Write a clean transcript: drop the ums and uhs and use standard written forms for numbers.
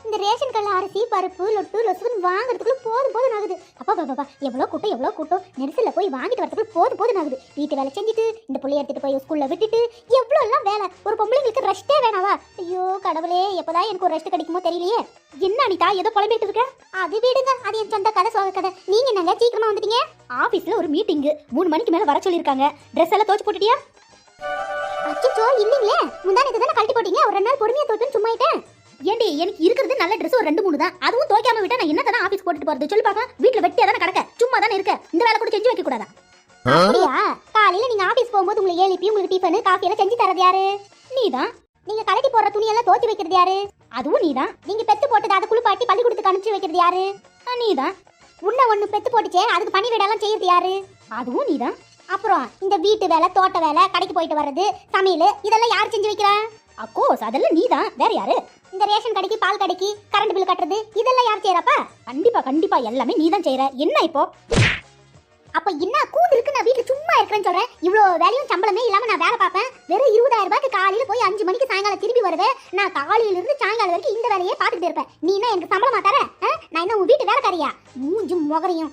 இந்த ரேஷன் கடையில் அரிசி பருப்பு லொட்டு லொசுன்னு வாங்குறதுக்குள்ள போதும் ஆகுது. அப்பா பாப்பா எவ்வளோ கூட்டம் நெரிசலில் போய் வாங்கிட்டு வரதுக்குள்ள போதும் ஆகுது. வீட்டு வேலை செஞ்சுட்டு இந்த பிள்ளைய எடுத்துட்டு போய் ஸ்கூல்ல விட்டுட்டு எவ்வளோலாம் வேலை. ஒரு பொம்பளைங்களுக்கு ரெஸ்ட்டே வேணாவா? ஐயோ கடவுளே, எப்பதான் எனக்கு ஒரு ரெஸ்ட் கிடைக்குமோ தெரியலையே. என்ன அனிதா ஏதோ புலம்பிட்டு இருக்க? அது விடுங்க, அது என் சொந்த கதை சோக கதை. நீங்க என்னங்க சீக்கிரமா வந்துட்டீங்க? ஆபீஸ்ல ஒரு மீட்டிங் 3 மணிக்கு மேல வர சொல்லிருக்காங்க. ட்ரெஸ் எல்லாம் துவைச்சு போட்டுட்டியா? அச்சோ இல்லீங்களே, முந்தானே தானே கழட்டி போட்டீங்க. ஒரு 2 நாள் பொறுமையா துவைச்சுன்னு சும்மா ஆயிட்டேன். ஏண்டி, எனக்கு இருக்கிறது நல்ல ட்ரெஸ் ஒரு 2 3 தான். அதுவும் துவைக்காம விட்டா நான் என்ன தானே ஆபீஸ் போட்டுட்டு போறது? சொல்லி பாக்க. வீட்டுல வெட்டியா தானே கிடக்க, சும்மா தானே இருக்க. இந்த வேலை கூட செஞ்சு வைக்க கூடாதா? அப்படியா? காலையில நீங்க ஆபீஸ் போகும்போது உங்களை எழுப்பி உங்களுக்கு டிஃபன் காஃபி எல்லாம் செஞ்சு தரது யாரு? நீதான். நீங்க கலட்டி போடுற துணியெல்லாம் துவைச்சு வைக்கிறது யாரு? அதுவும் நீதான். நீங்க பெத்து போட்டது அதை குளிப்பாட்டி பள்ளிக்கூடத்துக்கு அனுப்பிச்சு வைக்கிறது யாரு? நீதான். உன்ன ஒண்ணு பெத்து போட்டுச்சே, அதுக்கு பணி வீடெல்லாம் செய்யறது யாரு? அதுவும் நீதான். அப்புறம் இந்த வீட்டு வேலை, தோட்ட வேலை, கடைக்கு போயிட்டு வர்றது, சமையல், இதெல்லாம் யார் செஞ்சு வைக்கிறா? அக்கோஸ் அதெல்லாம் நீதான். வேற யாரு? இந்த ரேஷன் கடைக்கு, பால் கடைக்கு, கரண்ட் பில் கட்டுறது, இதெல்லாம் யார் செய்யறப்பா? கண்டிப்பா எல்லாமே நீதான் செய்யற. என்ன இப்போ? அப்ப என்ன கூது இருக்கு? நான் வீட்டுல சும்மா இருக்கிறேன்னு சொல்றேன். இவ்வளவு வேலையும் சம்பளமே இல்லாம நான் வேலை பார்ப்பேன். வெறும் 20,000 ரூபாய்க்கு காலையில போய் 5 மணிக்கு சாயங்காலம் திரும்பி வருவேன். நான் காலையில இருந்து சாயங்காலம் வரைக்கும் இந்த வேலையே பார்த்துட்டு இருப்பேன். நீ என்ன எனக்கு சம்பளமா தர? நான் என்ன உன் வீட்டு வேலைக்காரியா? மூஞ்சும் முகரையும்